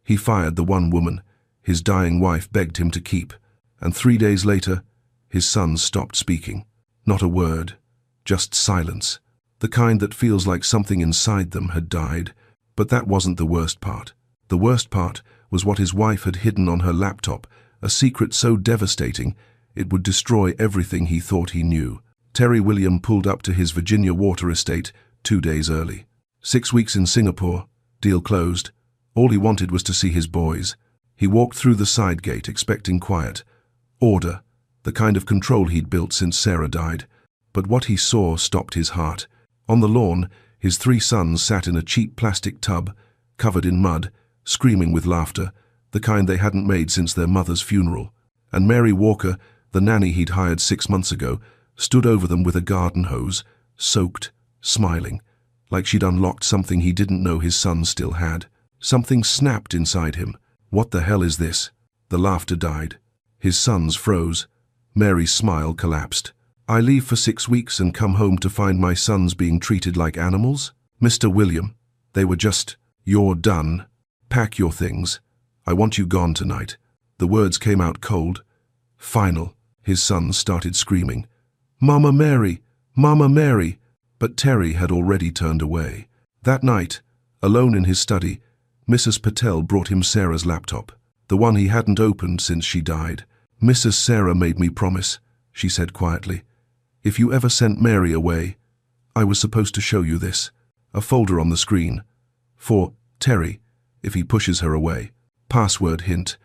He fired the one woman his dying wife begged him to keep, and 3 days later, his sons stopped speaking. Not a word, just silence, the kind that feels like something inside them had died. But that wasn't the worst part. The worst part was what his wife had hidden on her laptop, a secret so devastating it would destroy everything he thought he knew. Terry William pulled up to his Virginia water estate 2 days early. 6 weeks in Singapore, deal closed. All he wanted was to see his boys. He walked through the side gate expecting quiet, order, the kind of control he'd built since Sarah died. But what he saw stopped his heart. On the lawn, his 3 sons sat in a cheap plastic tub, covered in mud, screaming with laughter, the kind they hadn't made since their mother's funeral. And Mary Walker, the nanny he'd hired 6 months ago, stood over them with a garden hose, soaked, smiling, like she'd unlocked something he didn't know his son still had. Something snapped inside him. What the hell is this? The laughter died. His sons froze. Mary's smile collapsed. I leave for 6 weeks and come home to find my sons being treated like animals? Mr. William, they were just, you're done. Pack your things. I want you gone tonight. The words came out cold. Final. His sons started screaming. Mama Mary! Mama Mary! But Terry had already turned away. That night, alone in his study, Mrs. Patel brought him Sarah's laptop, the one he hadn't opened since she died. Mrs. Sarah made me promise, she said quietly. If you ever sent Mary away, I was supposed to show you this. A folder on the screen. For Terry, if he pushes her away. Password hint.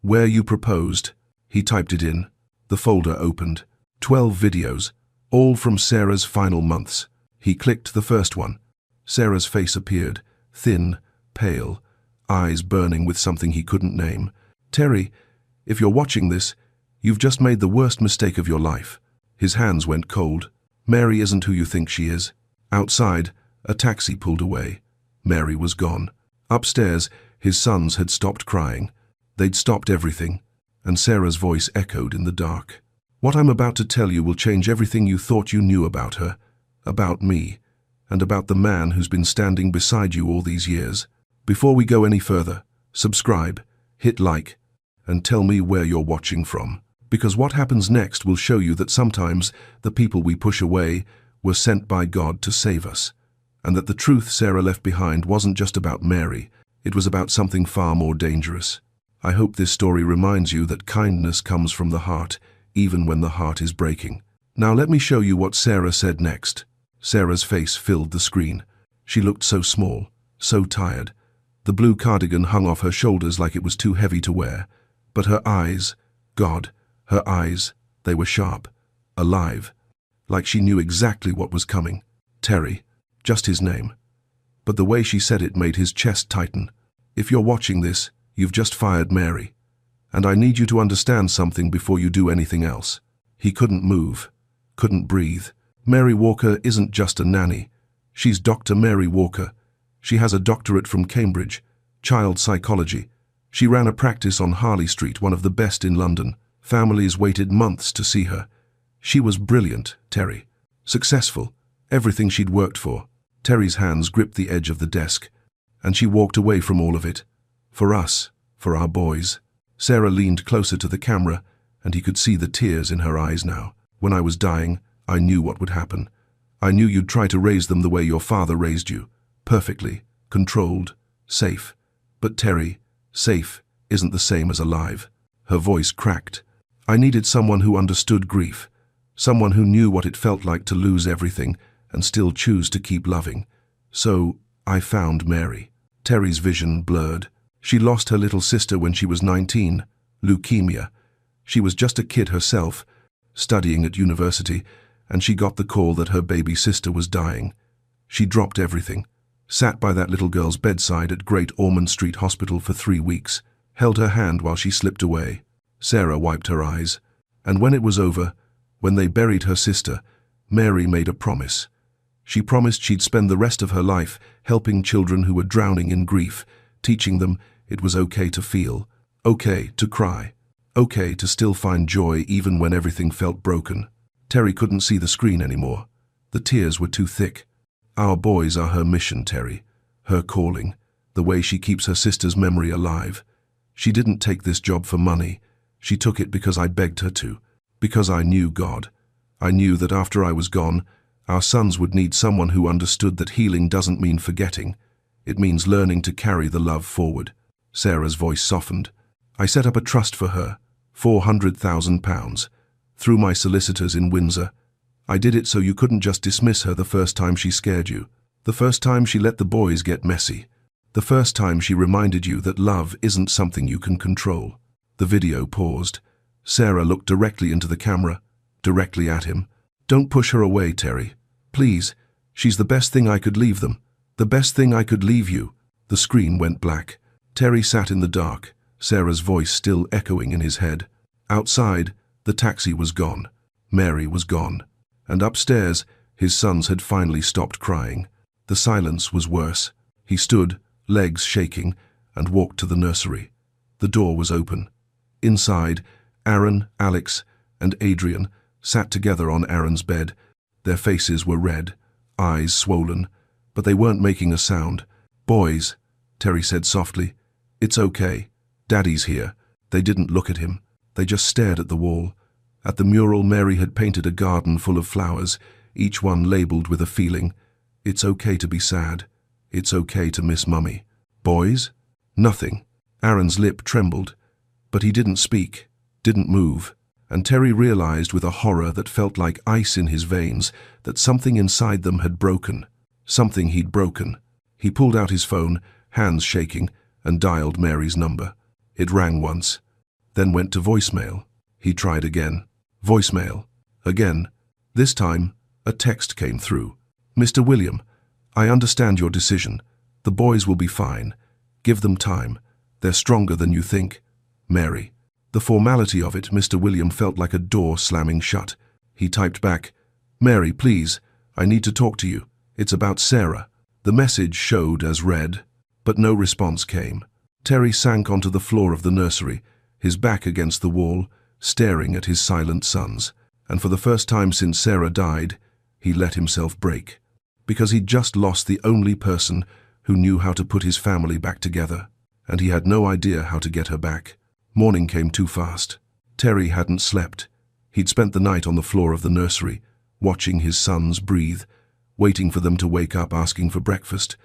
Where you proposed. He typed it in. The folder opened. 12 videos, all from Sarah's final months. He clicked the first one. Sarah's face appeared, thin, pale, eyes burning with something he couldn't name. Terry, if you're watching this, you've just made the worst mistake of your life. His hands went cold. Mary isn't who you think she is. Outside, a taxi pulled away. Mary was gone. Upstairs, his sons had stopped crying. They'd stopped everything, and Sarah's voice echoed in the dark. What I'm about to tell you will change everything you thought you knew about her, about me, and about the man who's been standing beside you all these years. Before we go any further, subscribe, hit like, and tell me where you're watching from. Because what happens next will show you that sometimes the people we push away were sent by God to save us, and that the truth Sarah left behind wasn't just about Mary, it was about something far more dangerous. I hope this story reminds you that kindness comes from the heart, even when the heart is breaking. Now let me show you what Sarah said next. Sarah's face filled the screen. She looked so small, so tired. The blue cardigan hung off her shoulders like it was too heavy to wear. But her eyes, God, her eyes, they were sharp, alive, like she knew exactly what was coming. Terry, just his name. But the way she said it made his chest tighten. If you're watching this, you've just fired Mary. And I need you to understand something before you do anything else. He couldn't move, couldn't breathe. Mary Walker isn't just a nanny. She's Dr. Mary Walker. She has a doctorate from Cambridge, child psychology. She ran a practice on Harley Street, one of the best in London. Families waited months to see her. She was brilliant, Terry. Successful, everything she'd worked for. Terry's hands gripped the edge of the desk, and she walked away from all of it. For us, for our boys. Sarah leaned closer to the camera, and he could see the tears in her eyes now. When I was dying, I knew what would happen. I knew you'd try to raise them the way your father raised you. Perfectly, controlled, safe. But Terry, safe isn't the same as alive. Her voice cracked. I needed someone who understood grief, someone who knew what it felt like to lose everything and still choose to keep loving. So I found Mary. Terry's vision blurred. She lost her little sister when she was 19, leukemia. She was just a kid herself, studying at university, and she got the call that her baby sister was dying. She dropped everything, sat by that little girl's bedside at Great Ormond Street Hospital for 3 weeks, held her hand while she slipped away. Sarah wiped her eyes, and when it was over, when they buried her sister, Mary made a promise. She promised she'd spend the rest of her life helping children who were drowning in grief, teaching them it was okay to feel, okay to cry, okay to still find joy even when everything felt broken. Terry couldn't see the screen anymore. The tears were too thick. Our boys are her mission, Terry, her calling, the way she keeps her sister's memory alive. She didn't take this job for money. She took it because I begged her to. Because I knew God. I knew that after I was gone, our sons would need someone who understood that healing doesn't mean forgetting. It means learning to carry the love forward. Sarah's voice softened. I set up a trust for her, £400,000, through my solicitors in Windsor. I did it so you couldn't just dismiss her the first time she scared you. The first time she let the boys get messy. The first time she reminded you that love isn't something you can control. The video paused. Sarah looked directly into the camera, directly at him. Don't push her away, Terry. Please. She's the best thing I could leave them. The best thing I could leave you. The screen went black. Terry sat in the dark, Sarah's voice still echoing in his head. Outside, the taxi was gone. Mary was gone. And upstairs, his sons had finally stopped crying. The silence was worse. He stood, legs shaking, and walked to the nursery. The door was open. Inside, Aaron, Alex, and Adrian sat together on Aaron's bed. Their faces were red, eyes swollen, but they weren't making a sound. Boys, Terry said softly, it's okay. Daddy's here. They didn't look at him. They just stared at the wall. At the mural, Mary had painted a garden full of flowers, each one labeled with a feeling. It's okay to be sad. It's okay to miss Mummy. Boys? Nothing. Aaron's lip trembled, but he didn't speak, didn't move, and Terry realized with a horror that felt like ice in his veins that something inside them had broken. Something he'd broken. He pulled out his phone, hands shaking, and dialed Mary's number. It rang once, then went to voicemail. He tried again. Voicemail. Again. This time, a text came through. Mr. William, I understand your decision. The boys will be fine. Give them time. They're stronger than you think. Mary. The formality of it, Mr. William felt like a door slamming shut. He typed back, Mary, please, I need to talk to you. It's about Sarah. The message showed as read, but no response came. Terry sank onto the floor of the nursery, his back against the wall, staring at his silent sons. And for the first time since Sarah died, he let himself break. Because he'd just lost the only person who knew how to put his family back together, and he had no idea how to get her back. Morning came too fast. Terry hadn't slept. He'd spent the night on the floor of the nursery, watching his sons breathe, waiting for them to wake up asking for breakfast,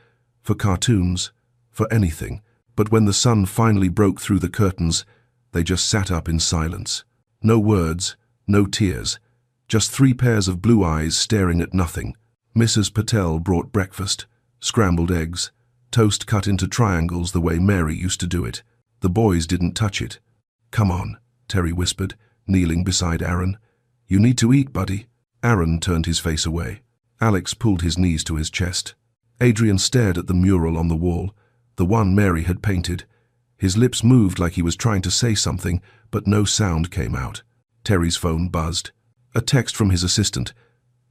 for cartoons, for anything. But when the sun finally broke through the curtains, they just sat up in silence. No words, no tears, just 3 pairs of blue eyes staring at nothing. Mrs. Patel brought breakfast, scrambled eggs, toast cut into triangles the way Mary used to do it. The boys didn't touch it. Come on, Terry whispered, kneeling beside Aaron. You need to eat, buddy. Aaron turned his face away. Alex pulled his knees to his chest. Adrian stared at the mural on the wall, the one Mary had painted. His lips moved like he was trying to say something, but no sound came out. Terry's phone buzzed. A text from his assistant.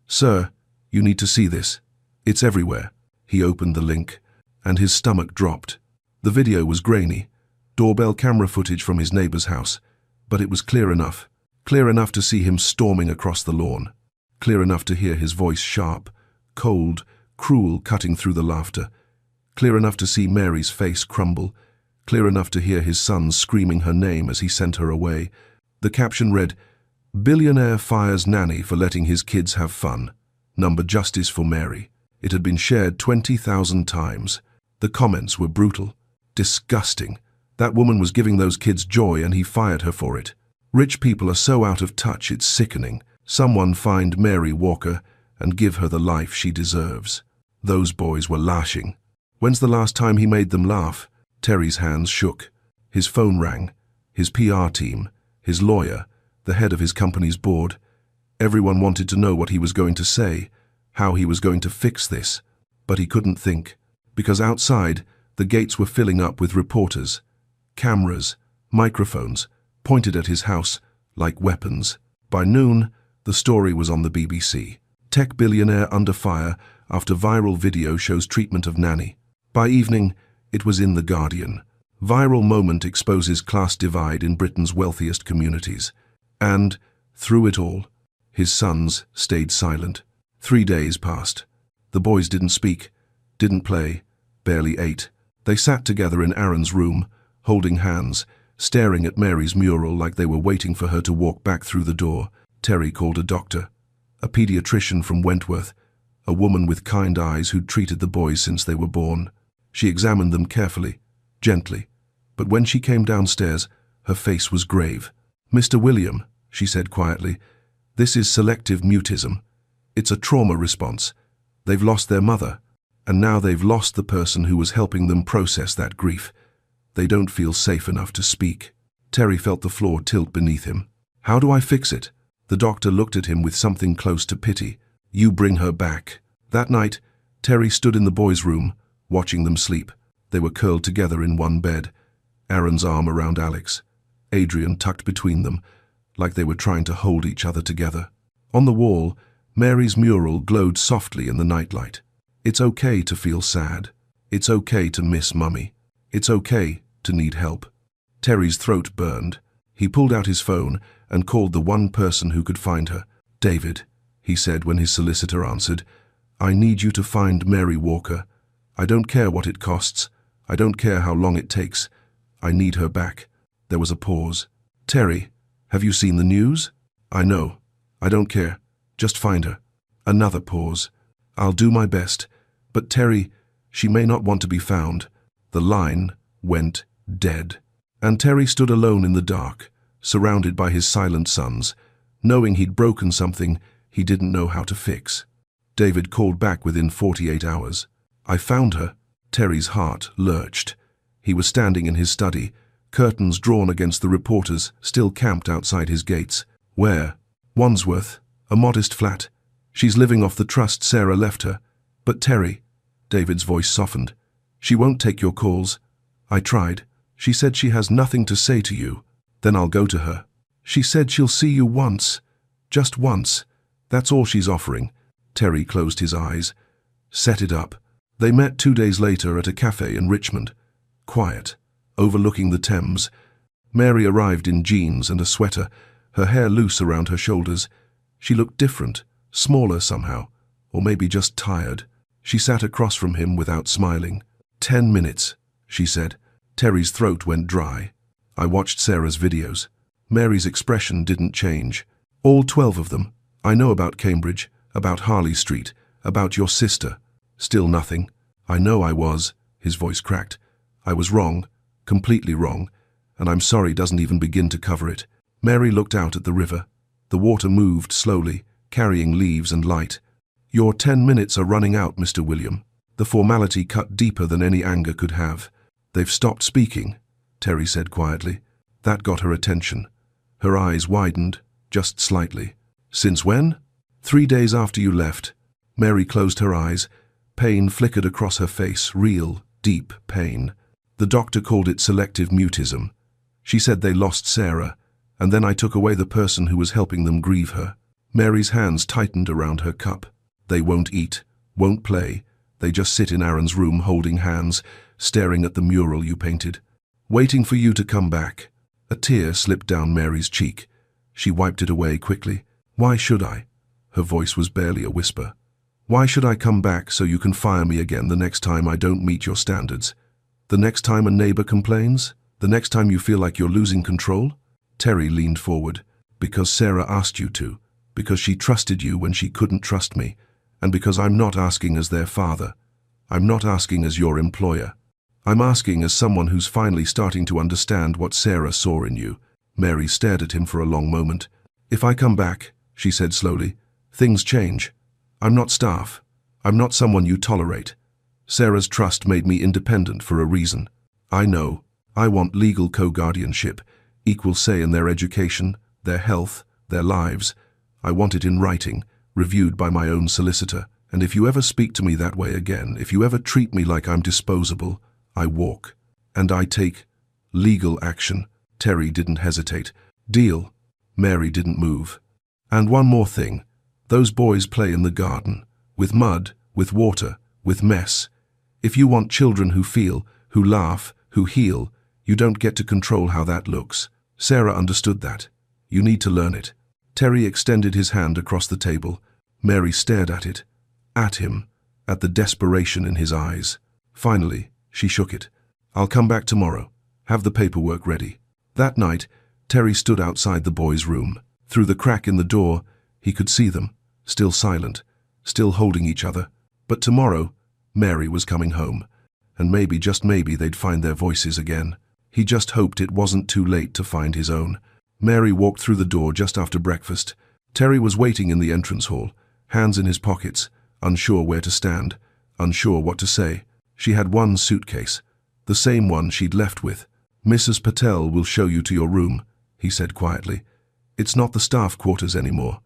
Sir, you need to see this. It's everywhere. He opened the link, and his stomach dropped. The video was grainy. Doorbell camera footage from his neighbor's house, but it was clear enough to see him storming across the lawn, clear enough to hear his voice sharp, cold, cruel, cutting through the laughter, clear enough to see Mary's face crumble, clear enough to hear his sons screaming her name as he sent her away. The caption read, Billionaire fires nanny for letting his kids have fun. Number justice for Mary. It had been shared 20,000 times. The comments were brutal, disgusting. That woman was giving those kids joy and he fired her for it. Rich people are so out of touch, it's sickening. Someone find Mary Walker and give her the life she deserves. Those boys were lashing. When's the last time he made them laugh? Terry's hands shook. His phone rang. His PR team, his lawyer, the head of his company's board. Everyone wanted to know what he was going to say, how he was going to fix this. But he couldn't think, because outside, the gates were filling up with reporters. Cameras, microphones, pointed at his house like weapons. By noon, the story was on the BBC. Tech billionaire under fire after viral video shows treatment of nanny. By evening, it was in The Guardian. Viral moment exposes class divide in Britain's wealthiest communities. And, through it all, his sons stayed silent. 3 days passed. The boys didn't speak, didn't play, barely ate. They sat together in Aaron's room, holding hands, staring at Mary's mural like they were waiting for her to walk back through the door. Terry called a doctor, a pediatrician from Wentworth, a woman with kind eyes who'd treated the boys since they were born. She examined them carefully, gently, but when she came downstairs, her face was grave. "Mr. William," she said quietly, "this is selective mutism. It's a trauma response. They've lost their mother, and now they've lost the person who was helping them process that grief. They don't feel safe enough to speak." Terry felt the floor tilt beneath him. "How do I fix it?" The doctor looked at him with something close to pity. "You bring her back." That night, Terry stood in the boys' room, watching them sleep. They were curled together in one bed, Aaron's arm around Alex, Adrian tucked between them, like they were trying to hold each other together. On the wall, Mary's mural glowed softly in the nightlight. It's okay to feel sad. It's okay to miss Mummy. It's okay to need help. Terry's throat burned. He pulled out his phone and called the one person who could find her. "David," he said when his solicitor answered, "I need you to find Mary Walker. I don't care what it costs. I don't care how long it takes. I need her back." There was a pause. "Terry, have you seen the news?" "I know. I don't care. Just find her." Another pause. "I'll do my best. But Terry, she may not want to be found." The line went dead. And Terry stood alone in the dark, surrounded by his silent sons, knowing he'd broken something he didn't know how to fix. David called back within 48 hours. "I found her." Terry's heart lurched. He was standing in his study, curtains drawn against the reporters still camped outside his gates. "Where?" "Wandsworth, a modest flat. She's living off the trust Sarah left her." "But Terry," David's voice softened, "she won't take your calls. I tried. She said she has nothing to say to you." "Then I'll go to her." "She said she'll see you once. Just once. That's all she's offering." Terry closed his eyes. "Set it up." They met 2 days later at a cafe in Richmond. Quiet, overlooking the Thames. Mary arrived in jeans and a sweater, her hair loose around her shoulders. She looked different, smaller somehow, or maybe just tired. She sat across from him without smiling. 10 minutes, she said. Terry's throat went dry. I watched Sarah's videos. Mary's expression didn't change. All 12 of them. I know about Cambridge, about Harley Street, about your sister. Still nothing. I know I was, his voice cracked. I was wrong, completely wrong, and I'm sorry doesn't even begin to cover it. Mary looked out at the river. The water moved slowly, carrying leaves and light. Your 10 minutes are running out, Mr. William. The formality cut deeper than any anger could have. They've stopped speaking, Terry said quietly. That got her attention. Her eyes widened, just slightly. Since when? 3 days after you left. Mary closed her eyes. Pain flickered across her face, real, deep pain. The doctor called it selective mutism. She said they lost Sarah, and then I took away the person who was helping them grieve her. Mary's hands tightened around her cup. They won't eat, won't play. They just sit in Aaron's room holding hands, staring at the mural you painted. Waiting for you to come back. A tear slipped down Mary's cheek. She wiped it away quickly. Why should I? Her voice was barely a whisper. Why should I come back so you can fire me again the next time I don't meet your standards? The next time a neighbor complains? The next time you feel like you're losing control? Terry leaned forward. Because Sarah asked you to. Because she trusted you when she couldn't trust me. And because I'm not asking as their father. I'm not asking as your employer. I'm asking as someone who's finally starting to understand what Sarah saw in you. Mary stared at him for a long moment. If I come back, she said slowly, things change. I'm not staff. I'm not someone you tolerate. Sarah's trust made me independent for a reason. I know. I want legal co-guardianship, equal say in their education, their health, their lives. I want it in writing, reviewed by my own solicitor. And if you ever speak to me that way again, if you ever treat me like I'm disposable, I walk. And I take legal action. Terry didn't hesitate. Deal. Mary didn't move. And one more thing. Those boys play in the garden. With mud, with water, with mess. If you want children who feel, who laugh, who heal, you don't get to control how that looks. Sarah understood that. You need to learn it. Terry extended his hand across the table. Mary stared at it. At him. At the desperation in his eyes. Finally, She shook it. "I'll come back tomorrow. Have the paperwork ready." That night, Terry stood outside the boys' room. Through the crack in the door, he could see them, still silent, still holding each other. But tomorrow, Mary was coming home, and maybe, just maybe, they'd find their voices again. He just hoped it wasn't too late to find his own. Mary walked through the door just after breakfast. Terry was waiting in the entrance hall, hands in his pockets, unsure where to stand, unsure what to say. She had one suitcase, the same one she'd left with. "Mrs. Patel will show you to your room," he said quietly. "It's not the staff quarters anymore.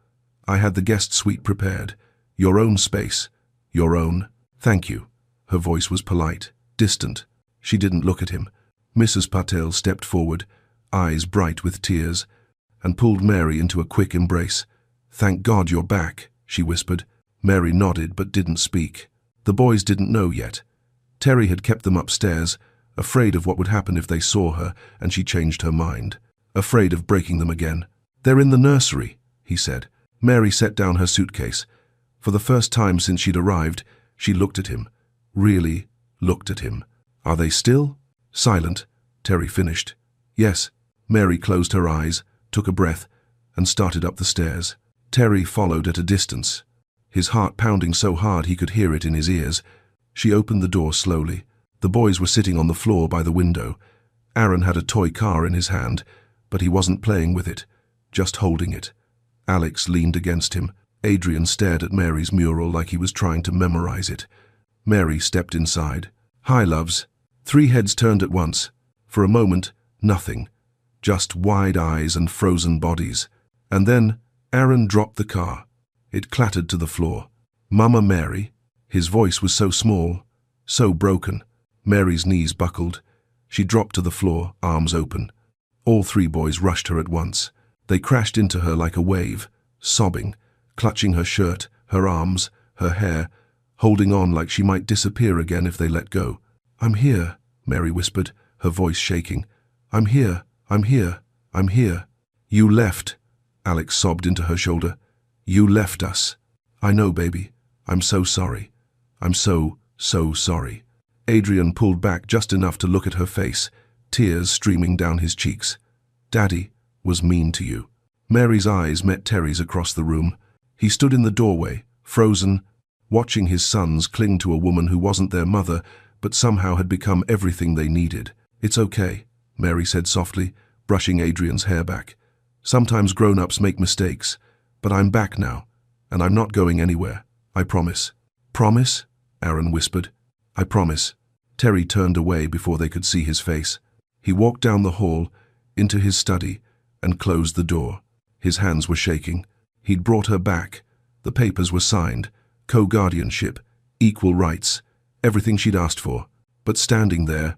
I had the guest suite prepared. Your own space. Your own." "Thank you." Her voice was polite, distant. She didn't look at him. Mrs. Patel stepped forward, eyes bright with tears, and pulled Mary into a quick embrace. "Thank God you're back," she whispered. Mary nodded but didn't speak. The boys didn't know yet. Terry had kept them upstairs, afraid of what would happen if they saw her and she changed her mind, afraid of breaking them again. "They're in the nursery," he said. Mary set down her suitcase. For the first time since she'd arrived, she looked at him. Really looked at him. "Are they still?" "Silent," Terry finished. "Yes." Mary closed her eyes, took a breath, and started up the stairs. Terry followed at a distance, his heart pounding so hard he could hear it in his ears. She opened the door slowly. The boys were sitting on the floor by the window. Aaron had a toy car in his hand, but he wasn't playing with it, just holding it. Alex leaned against him. Adrian stared at Mary's mural like he was trying to memorize it. Mary stepped inside. "Hi, loves." 3 heads turned at once. For a moment, nothing. Just wide eyes and frozen bodies. And then, Aaron dropped the car. It clattered to the floor. "Mama Mary." His voice was so small, so broken. Mary's knees buckled. She dropped to the floor, arms open. All 3 boys rushed her at once. They crashed into her like a wave, sobbing, clutching her shirt, her arms, her hair, holding on like she might disappear again if they let go. "I'm here," Mary whispered, her voice shaking. "I'm here, I'm here, I'm here." "You left," Alex sobbed into her shoulder. "You left us." "I know, baby. I'm so sorry. I'm so sorry." Adrian pulled back just enough to look at her face, tears streaming down his cheeks. "Daddy was mean to you." Mary's eyes met Terry's across the room. He stood in the doorway, frozen, watching his sons cling to a woman who wasn't their mother, but somehow had become everything they needed. "It's okay," Mary said softly, brushing Adrian's hair back. "Sometimes grown-ups make mistakes, but I'm back now, and I'm not going anywhere. I promise." "Promise?" Aaron whispered. "I promise." Terry turned away before they could see his face. He walked down the hall, into his study, and closed the door. His hands were shaking. He'd brought her back. The papers were signed. Co-guardianship, equal rights, everything she'd asked for. But standing there,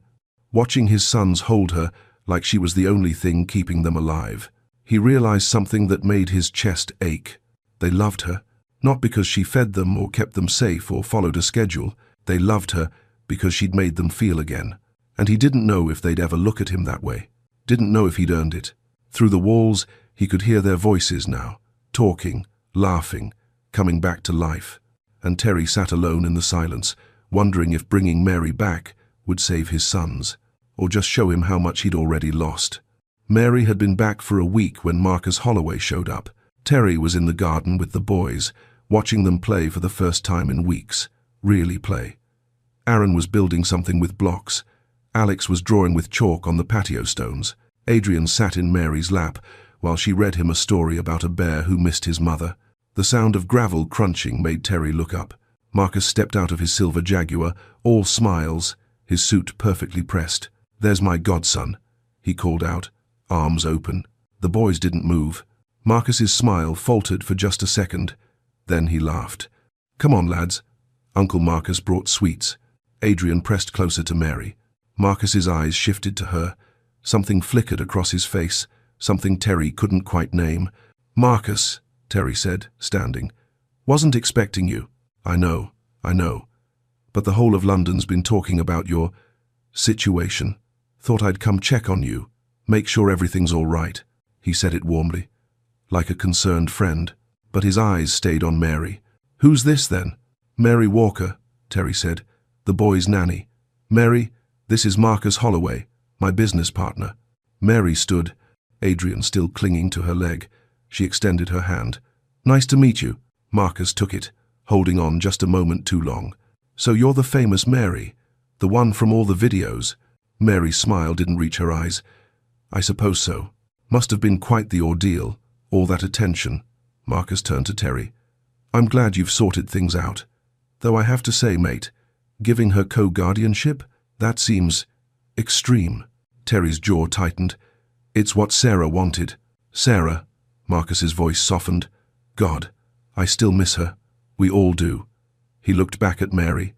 watching his sons hold her like she was the only thing keeping them alive, he realized something that made his chest ache. They loved her, not because she fed them or kept them safe or followed a schedule. They loved her because she'd made them feel again. And he didn't know if they'd ever look at him that way. Didn't know if he'd earned it. Through the walls, he could hear their voices now, talking, laughing, coming back to life. And Terry sat alone in the silence, wondering if bringing Mary back would save his sons, or just show him how much he'd already lost. Mary had been back for a week when Marcus Holloway showed up. Terry was in the garden with the boys, watching them play for the first time in weeks. Really play. Aaron was building something with blocks. Alex was drawing with chalk on the patio stones. Adrian sat in Mary's lap while she read him a story about a bear who missed his mother. The sound of gravel crunching made Terry look up. Marcus stepped out of his silver Jaguar, all smiles, his suit perfectly pressed. "There's my godson," he called out, arms open. The boys didn't move. Marcus's smile faltered for just a second. Then he laughed. "Come on, lads." Uncle Marcus brought sweets. Adrian pressed closer to Mary. Marcus's eyes shifted to her. Something flickered across his face, something Terry couldn't quite name. "Marcus," Terry said, standing. "Wasn't expecting you. I know. But the whole of London's been talking about your situation. Thought I'd come check on you, make sure everything's all right." He said it warmly, like a concerned friend, but his eyes stayed on Mary. "Who's this then?" "Mary Walker," Terry said, "the boy's nanny." "Mary, This is Marcus Holloway, my business partner. Mary stood, Adrian still clinging to her leg. She extended her hand. Nice to meet you. Marcus took it, holding on just a moment too long. So you're the famous Mary, the one from all the videos. Mary's smile didn't reach her eyes. I suppose so. Must have been quite the ordeal, all that attention. Marcus turned to Terry. I'm glad you've sorted things out. Though I have to say, mate, giving her co-guardianship, that seems extreme. Terry's jaw tightened. It's what Sarah wanted. Sarah, Marcus's voice softened. God, I still miss her. We all do. He looked back at Mary.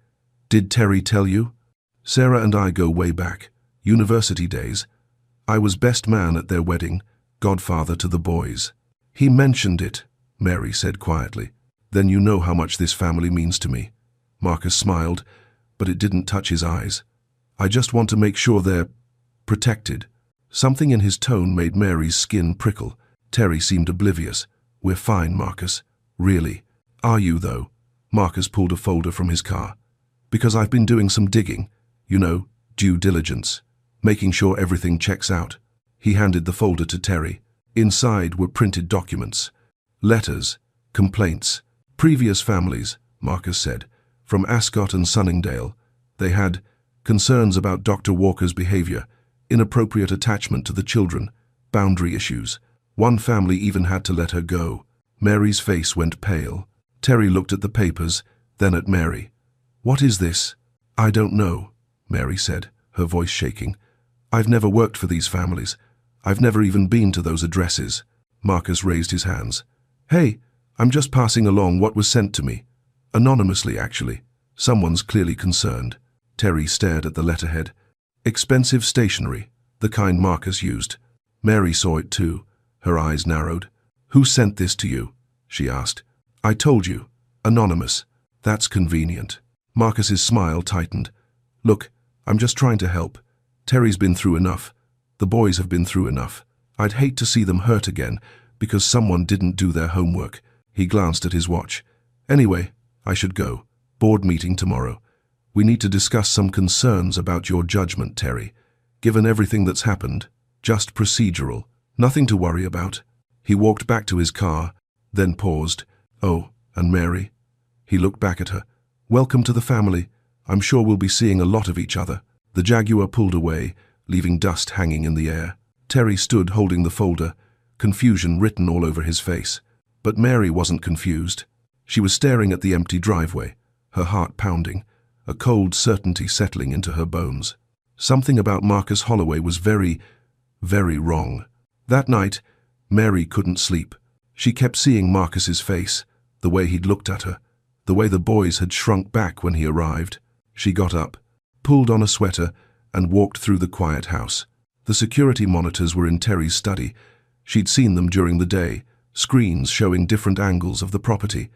Did Terry tell you? Sarah and I go way back. University days. I was best man at their wedding, godfather to the boys. He mentioned it, Mary said quietly. Then you know how much this family means to me. Marcus smiled, but it didn't touch his eyes. I just want to make sure they're protected. Something in his tone made Mary's skin prickle. Terry seemed oblivious. We're fine, Marcus. Really. Are you, though? Marcus pulled a folder from his car. Because I've been doing some digging. You know, due diligence. Making sure everything checks out. He handed the folder to Terry. Inside were printed documents. Letters. Complaints. Previous families, Marcus said. From Ascot and Sunningdale. They had concerns about Dr. Walker's behavior, inappropriate attachment to the children, boundary issues. One family even had to let her go. Mary's face went pale. Terry looked at the papers, then at Mary. What is this? I don't know, Mary said, her voice shaking. I've never worked for these families. I've never even been to those addresses. Marcus raised his hands. Hey, I'm just passing along what was sent to me. Anonymously, actually. Someone's clearly concerned. Terry stared at the letterhead. Expensive stationery, the kind Marcus used. Mary saw it too. Her eyes narrowed. Who sent this to you? She asked. I told you. Anonymous. That's convenient. Marcus's smile tightened. Look, I'm just trying to help. Terry's been through enough. The boys have been through enough. I'd hate to see them hurt again because someone didn't do their homework. He glanced at his watch. Anyway, I should go. Board meeting tomorrow. We need to discuss some concerns about your judgment, Terry. Given everything that's happened, just procedural. Nothing to worry about. He walked back to his car, then paused. Oh, and Mary? He looked back at her. Welcome to the family. I'm sure we'll be seeing a lot of each other. The Jaguar pulled away, leaving dust hanging in the air. Terry stood holding the folder, confusion written all over his face. But Mary wasn't confused. She was staring at the empty driveway, her heart pounding, a cold certainty settling into her bones. Something about Marcus Holloway was very, very wrong. That night, Mary couldn't sleep. She kept seeing Marcus's face, the way he'd looked at her, the way the boys had shrunk back when he arrived. She got up, pulled on a sweater, and walked through the quiet house. The security monitors were in Terry's study. She'd seen them during the day, screens showing different angles of the property.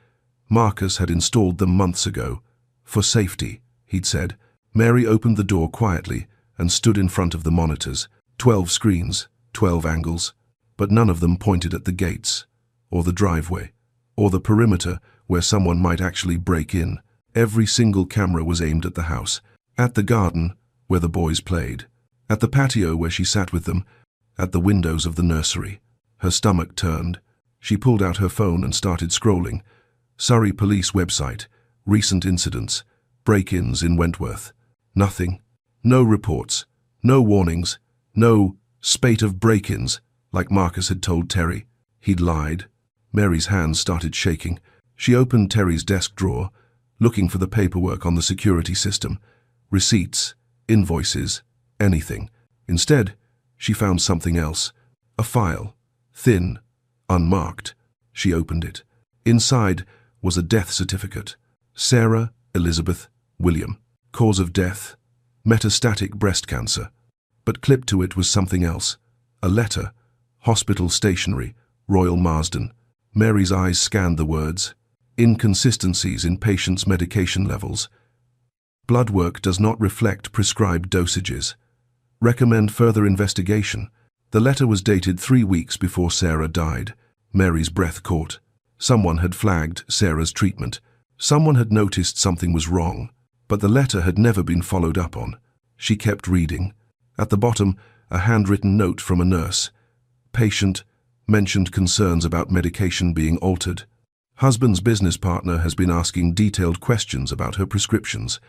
Marcus had installed them months ago. For safety, he'd said. Mary opened the door quietly and stood in front of the monitors. 12 screens, 12 angles, but none of them pointed at the gates, or the driveway, or the perimeter where someone might actually break in. Every single camera was aimed at the house, at the garden where the boys played, at the patio where she sat with them, at the windows of the nursery. Her stomach turned. She pulled out her phone and started scrolling. Surrey Police website, recent incidents, break-ins in Wentworth. Nothing. No reports. No warnings. No spate of break-ins, like Marcus had told Terry. He'd lied. Mary's hands started shaking. She opened Terry's desk drawer, looking for the paperwork on the security system. Receipts, invoices, anything. Instead, she found something else. A file. Thin. Unmarked. She opened it. Inside was a death certificate. Sarah Elizabeth William. Cause of death. Metastatic breast cancer. But clipped to it was something else. A letter. Hospital stationery. Royal Marsden. Mary's eyes scanned the words. Inconsistencies in patients' medication levels. Blood work does not reflect prescribed dosages. Recommend further investigation. The letter was dated 3 weeks before Sarah died. Mary's breath caught. Someone had flagged Sarah's treatment. Someone had noticed something was wrong, but the letter had never been followed up on. She kept reading. At the bottom, a handwritten note from a nurse. Patient mentioned concerns about medication being altered. Husband's business partner has been asking detailed questions about her prescriptions.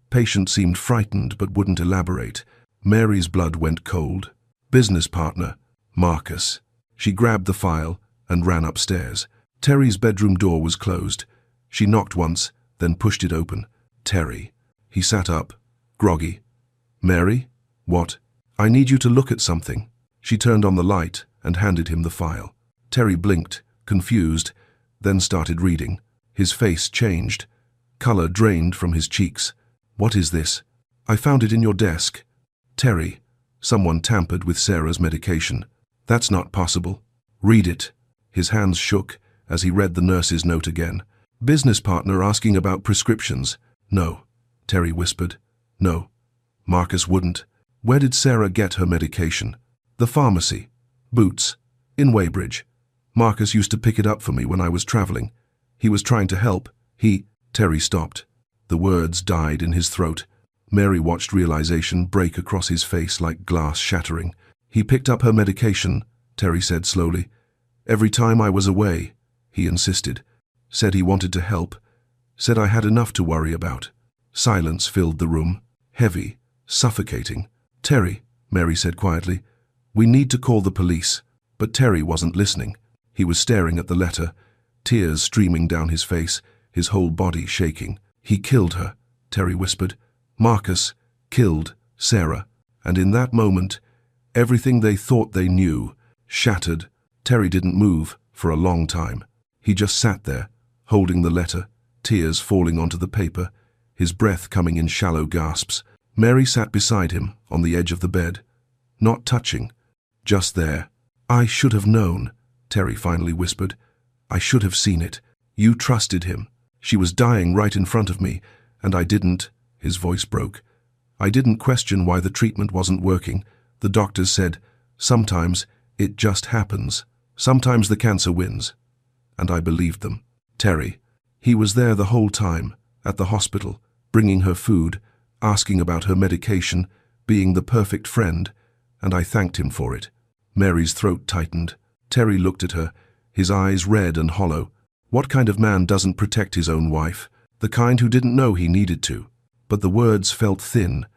Patient seemed frightened but wouldn't elaborate. Mary's blood went cold. Business partner, Marcus. She grabbed the file and ran upstairs. Terry's bedroom door was closed. She knocked once, then pushed it open. Terry. He sat up, groggy. Mary? What? I need you to look at something. She turned on the light and handed him the file. Terry blinked, confused, then started reading. His face changed. Color drained from his cheeks. What is this? I found it in your desk. Terry. Someone tampered with Sarah's medication. That's not possible. Read it. His hands shook as he read the nurse's note again. Business partner asking about prescriptions. No. Terry whispered. No. Marcus wouldn't. Where did Sarah get her medication? The pharmacy. Boots. In Weybridge. Marcus used to pick it up for me when I was traveling. He was trying to help. Terry stopped. The words died in his throat. Mary watched realization break across his face like glass shattering. He picked up her medication, Terry said slowly. Every time I was away, he insisted. Said he wanted to help. Said I had enough to worry about. Silence filled the room. Heavy, suffocating. Terry, Mary said quietly, we need to call the police. But Terry wasn't listening. He was staring at the letter, tears streaming down his face, his whole body shaking. He killed her, Terry whispered. Marcus killed Sarah. And in that moment, everything they thought they knew shattered. Terry didn't move for a long time. He just sat there, holding the letter, tears falling onto the paper, his breath coming in shallow gasps. Mary sat beside him on the edge of the bed, not touching, just there. I should have known, Terry finally whispered. I should have seen it. You trusted him. She was dying right in front of me, and I didn't. His voice broke. I didn't question why the treatment wasn't working. The doctors said, sometimes it just happens. Sometimes the cancer wins. And I believed them. Terry. He was there the whole time, at the hospital, bringing her food, asking about her medication, being the perfect friend, and I thanked him for it. Mary's throat tightened. Terry looked at her, his eyes red and hollow. What kind of man doesn't protect his own wife? The kind who didn't know he needed to. But the words felt thin,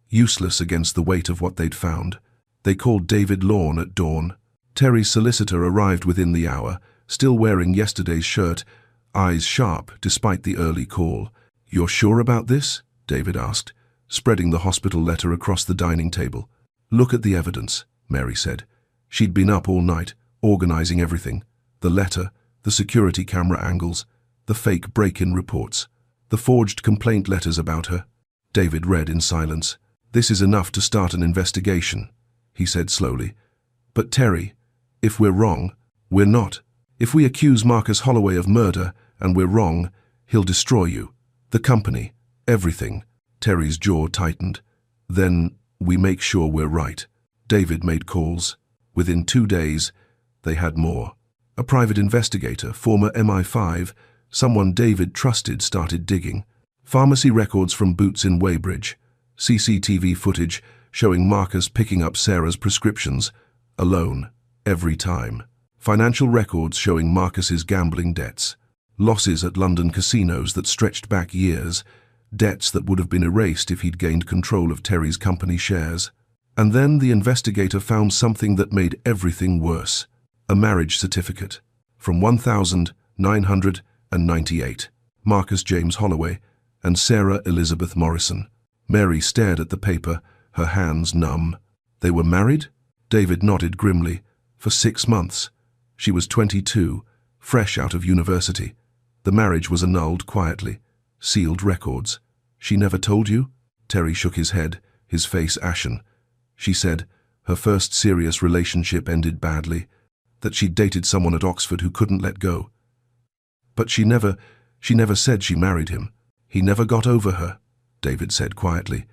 useless against the weight of what they'd found. They called David Lawn at dawn. Terry's solicitor arrived within the hour, still wearing yesterday's shirt, eyes sharp despite the early call. You're sure about this? David asked, spreading the hospital letter across the dining table. Look at the evidence, Mary said. She'd been up all night, organizing everything. The letter, the security camera angles, the fake break-in reports, the forged complaint letters about her. David read in silence. This is enough to start an investigation, he said slowly. But Terry, if we're wrong, we're not. If we accuse Marcus Holloway of murder and we're wrong, he'll destroy you. The company, everything. Terry's jaw tightened. Then we make sure we're right. David made calls. Within 2 days, they had more. A private investigator, former MI5, someone David trusted, started digging. Pharmacy records from Boots in Weybridge. CCTV footage showing Marcus picking up Sarah's prescriptions, alone, every time. Financial records showing Marcus's gambling debts. Losses at London casinos that stretched back years. Debts that would have been erased if he'd gained control of Terry's company shares. And then the investigator found something that made everything worse. A marriage certificate from 1998. Marcus James Holloway and Sarah Elizabeth Morrison. Mary stared at the paper, her hands numb. They were married? David nodded grimly. For 6 months. She was 22, fresh out of university. The marriage was annulled quietly. Sealed records. She never told you? Terry shook his head, his face ashen. She said her first serious relationship ended badly, that she'd dated someone at Oxford who couldn't let go. But she never said she married him. He never got over her, David said quietly.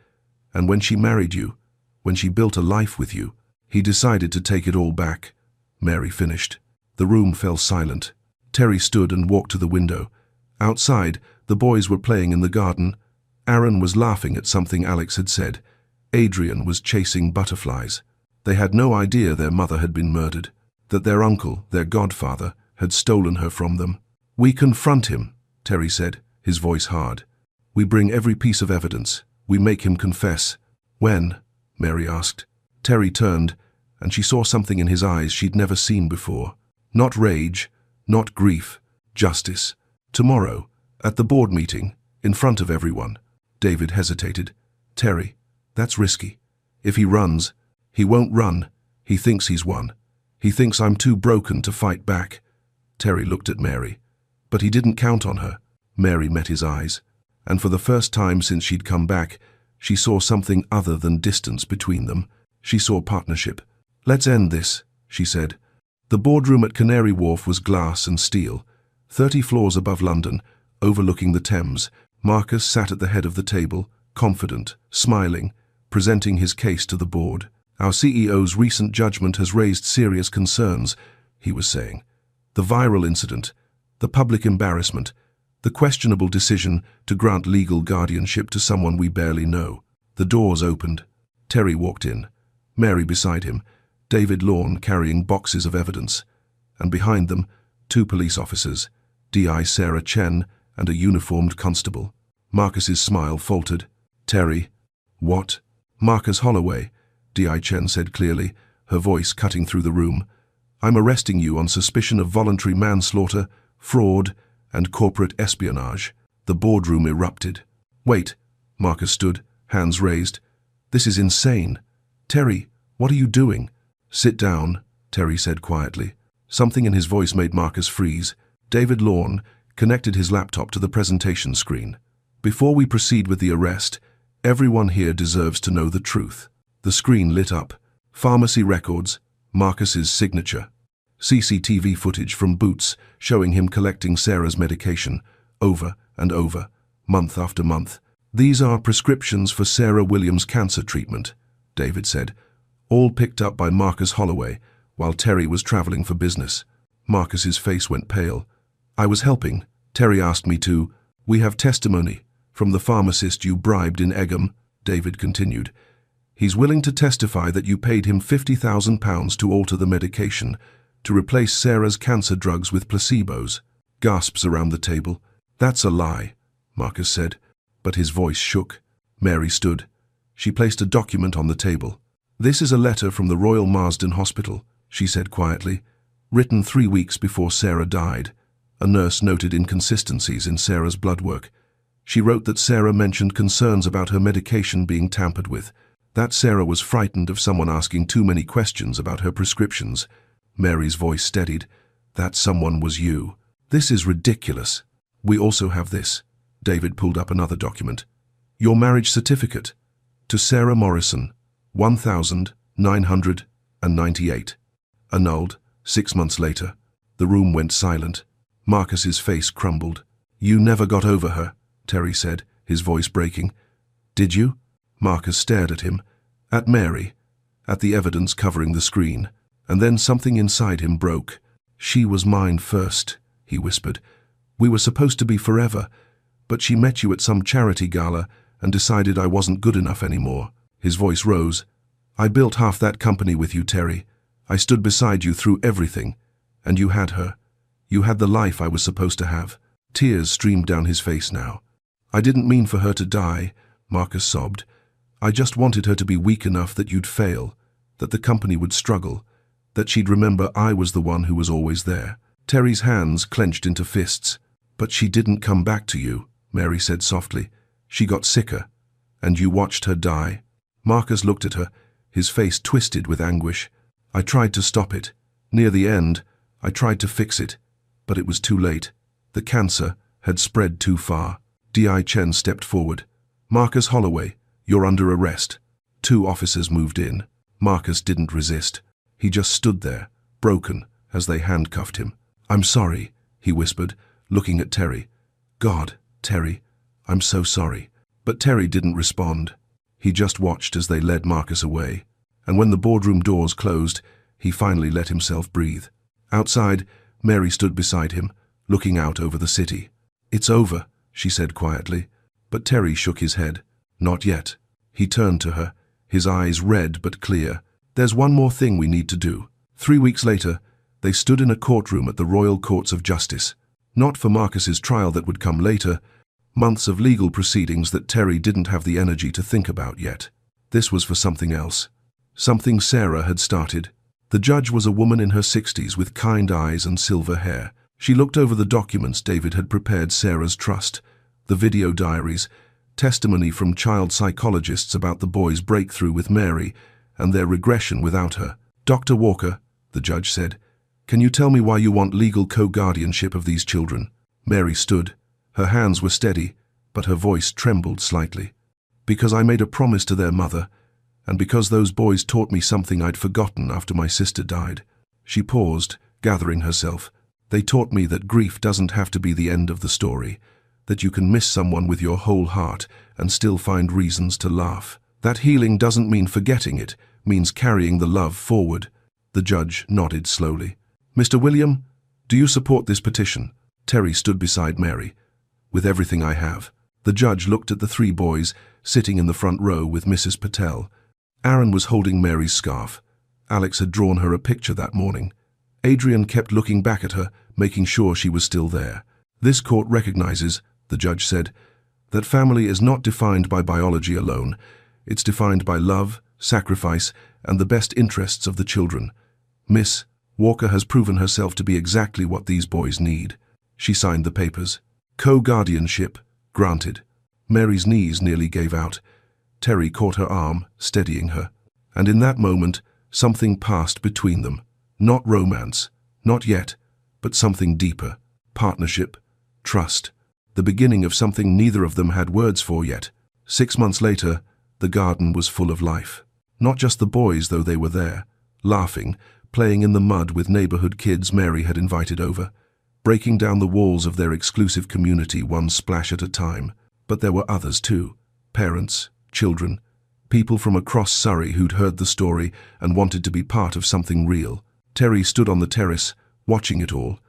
And when she married you, when she built a life with you, he decided to take it all back. Mary finished. The room fell silent. Terry stood and walked to the window. Outside, the boys were playing in the garden. Aaron was laughing at something Alex had said. Adrian was chasing butterflies. They had no idea their mother had been murdered, that their uncle, their godfather, had stolen her from them. "We confront him," Terry said, his voice hard. "We bring every piece of evidence. We make him confess." "When?" Mary asked. Terry turned, and she saw something in his eyes she'd never seen before. Not rage, not grief, justice. "Tomorrow, at the board meeting, in front of everyone." David hesitated. "Terry, that's risky. If he runs, he won't run. He thinks he's won. He thinks I'm too broken to fight back." Terry looked at Mary. But he didn't count on her. Mary met his eyes, and for the first time since she'd come back, she saw something other than distance between them. She saw partnership. "Let's end this," she said. The boardroom at Canary Wharf was glass and steel, 30 floors above London, overlooking the Thames. Marcus sat at the head of the table, confident, smiling, presenting his case to the board. "Our CEO's recent judgment has raised serious concerns," he was saying. "The viral incident, the public embarrassment, the questionable decision to grant legal guardianship to someone we barely know." The doors opened. Terry walked in, Mary beside him, David Lorne carrying boxes of evidence, and behind them, 2 police officers, DI Sarah Chen and a uniformed constable. Marcus's smile faltered. "Terry." "What?" "Marcus Holloway," DI Chen said clearly, her voice cutting through the room. "I'm arresting you on suspicion of voluntary manslaughter, fraud, and corporate espionage." The boardroom erupted. "Wait," Marcus stood, hands raised. "This is insane. Terry, what are you doing?" "Sit down," Terry said quietly. Something in his voice made Marcus freeze. David Lorne connected his laptop to the presentation screen. "Before we proceed with the arrest, everyone here deserves to know the truth." The screen lit up. Pharmacy records, Marcus's signature. CCTV footage from Boots showing him collecting Sarah's medication, over and over, month after month. "These are prescriptions for Sarah Williams' cancer treatment," David said, all picked up by Marcus Holloway while Terry was traveling for business. Marcus's face went pale. "I was helping. Terry asked me to. We have testimony from the pharmacist you bribed in Egham," David continued. "He's willing to testify that you paid him £50,000 to alter the medication, to replace Sarah's cancer drugs with placebos." Gasps around the table. "That's a lie," Marcus said, but his voice shook. Mary stood. She placed a document on the table. "This is a letter from the Royal Marsden Hospital," she said quietly, "written 3 weeks before Sarah died." A nurse noted inconsistencies in Sarah's blood work. She wrote that Sarah mentioned concerns about her medication being tampered with, that Sarah was frightened of someone asking too many questions about her prescriptions. Mary's voice steadied. "That someone was you." "This is ridiculous." "We also have this." David pulled up another document. "Your marriage certificate. To Sarah Morrison, 1998. Annulled, 6 months later." The room went silent. Marcus's face crumbled. "You never got over her," Terry said, his voice breaking. "Did you?" Marcus stared at him, at Mary, at the evidence covering the screen, and then something inside him broke. "She was mine first," he whispered. "We were supposed to be forever, but she met you at some charity gala and decided I wasn't good enough anymore." His voice rose. "I built half that company with you, Terry. I stood beside you through everything, and you had her. You had the life I was supposed to have." Tears streamed down his face now. "I didn't mean for her to die," Marcus sobbed. "I just wanted her to be weak enough that you'd fail, that the company would struggle, that she'd remember I was the one who was always there." Terry's hands clenched into fists. "But she didn't come back to you," Mary said softly. "She got sicker, and you watched her die." Marcus looked at her, his face twisted with anguish. "I tried to stop it. Near the end, I tried to fix it, but it was too late. The cancer had spread too far." D.I. Chen stepped forward. "Marcus Holloway, you're under arrest." 2 officers moved in. Marcus didn't resist. He just stood there, broken, as they handcuffed him. "I'm sorry," he whispered, looking at Terry. "God, Terry, I'm so sorry." But Terry didn't respond. He just watched as they led Marcus away. And when the boardroom doors closed, he finally let himself breathe. Outside, Mary stood beside him, looking out over the city. "It's over," she said quietly, but Terry shook his head. "Not yet." He turned to her, his eyes red but clear. "There's one more thing we need to do." 3 weeks later, they stood in a courtroom at the Royal Courts of Justice. Not for Marcus's trial that would come later, months of legal proceedings that Terry didn't have the energy to think about yet. This was for something else. Something Sarah had started. The judge was a woman in her 60s with kind eyes and silver hair. She looked over the documents David had prepared Sarah's trust, the video diaries, testimony from child psychologists about the boys' breakthrough with Mary and their regression without her. "Dr. Walker," the judge said, "can you tell me why you want legal co-guardianship of these children?" Mary stood. Her hands were steady, but her voice trembled slightly. "Because I made a promise to their mother, and because those boys taught me something I'd forgotten after my sister died." She paused, gathering herself. "They taught me that grief doesn't have to be the end of the story, that you can miss someone with your whole heart and still find reasons to laugh. That healing doesn't mean forgetting it, means carrying the love forward." The judge nodded slowly. "Mr. William, do you support this petition?" Terry stood beside Mary. "With everything I have." The judge looked at the 3 boys sitting in the front row with Mrs. Patel. Aaron was holding Mary's scarf. Alex had drawn her a picture that morning. Adrian kept looking back at her, making sure she was still there. "This court recognizes," the judge said, "that family is not defined by biology alone. It's defined by love, sacrifice, and the best interests of the children. Miss Walker has proven herself to be exactly what these boys need." She signed the papers. "Co-guardianship granted." Mary's knees nearly gave out. Terry caught her arm, steadying her. And in that moment, something passed between them. Not romance, not yet, but something deeper. Partnership, trust. The beginning of something neither of them had words for yet. 6 months later, the garden was full of life. Not just the boys, though they were there, laughing, playing in the mud with neighborhood kids Mary had invited over, breaking down the walls of their exclusive community one splash at a time. But there were others too. Parents, children, people from across Surrey who'd heard the story and wanted to be part of something real. Terry stood on the terrace, watching it all,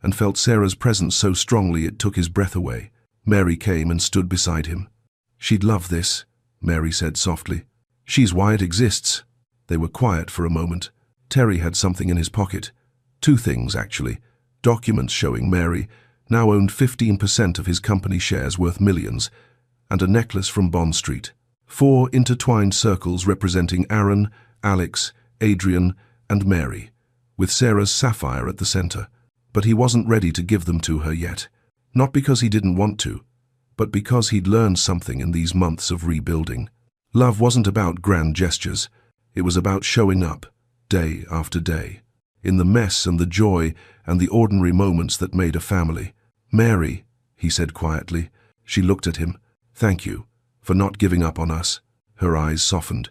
and felt Sarah's presence so strongly it took his breath away. Mary came and stood beside him. "She'd love this," Mary said softly. "She's why it exists." They were quiet for a moment. Terry had something in his pocket. 2 things, actually. Documents showing Mary now owned 15% of his company shares worth millions, and a necklace from Bond Street. 4 intertwined circles representing Aaron, Alex, Adrian, and Mary, with Sarah's sapphire at the center. But he wasn't ready to give them to her yet. Not because he didn't want to, but because he'd learned something in these months of rebuilding. Love wasn't about grand gestures. It was about showing up, day after day, in the mess and the joy and the ordinary moments that made a family. "Mary," he said quietly. She looked at him. "Thank you for not giving up on us." Her eyes softened.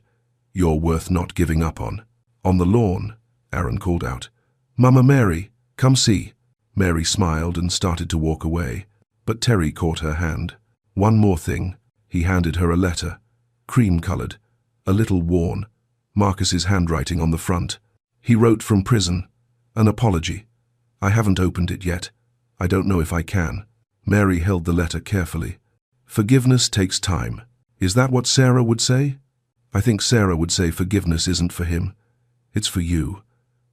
"You're worth not giving up on." On the lawn, Aaron called out, "Mama Mary, come see." Mary smiled and started to walk away, but Terry caught her hand. "One more thing." He handed her a letter, cream-colored, a little worn, Marcus's handwriting on the front. He wrote from prison, an apology. "I haven't opened it yet. I don't know if I can." Mary held the letter carefully. "Forgiveness takes time." Is that what Sarah would say? I think Sarah would say forgiveness isn't for him. It's for you,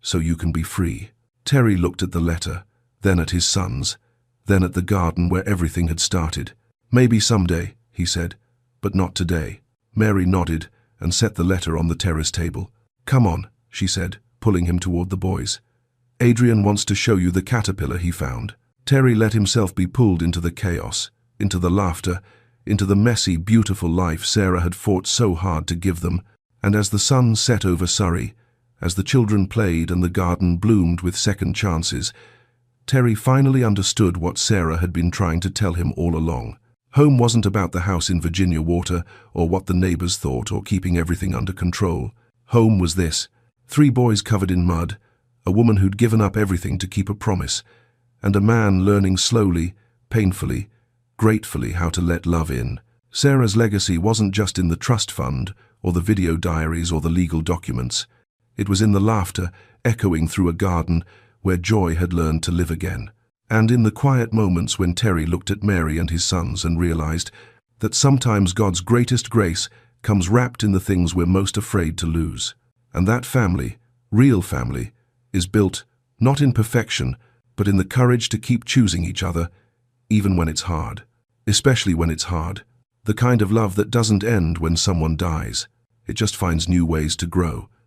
so you can be free. Terry looked at the letter, then at his sons, then at the garden where everything had started. "Maybe someday," he said, "but not today." Mary nodded and set the letter on the terrace table. "Come on," she said, pulling him toward the boys. "Adrian wants to show you the caterpillar he found." Terry let himself be pulled into the chaos, into the laughter, into the messy, beautiful life Sarah had fought so hard to give them. And as the sun set over Surrey, as the children played and the garden bloomed with second chances, Terry finally understood what Sarah had been trying to tell him all along. Home wasn't about the house in Virginia Water or what the neighbors thought or keeping everything under control. Home was this: 3 boys covered in mud, a woman who'd given up everything to keep a promise, and a man learning slowly, painfully, gratefully how to let love in. Sarah's legacy wasn't just in the trust fund or the video diaries or the legal documents. It was in the laughter echoing through a garden where joy had learned to live again. And in the quiet moments when Terry looked at Mary and his sons and realized that sometimes God's greatest grace comes wrapped in the things we're most afraid to lose. And that family, real family, is built not in perfection, but in the courage to keep choosing each other, even when it's hard. Especially when it's hard. The kind of love that doesn't end when someone dies. It just finds new ways to grow.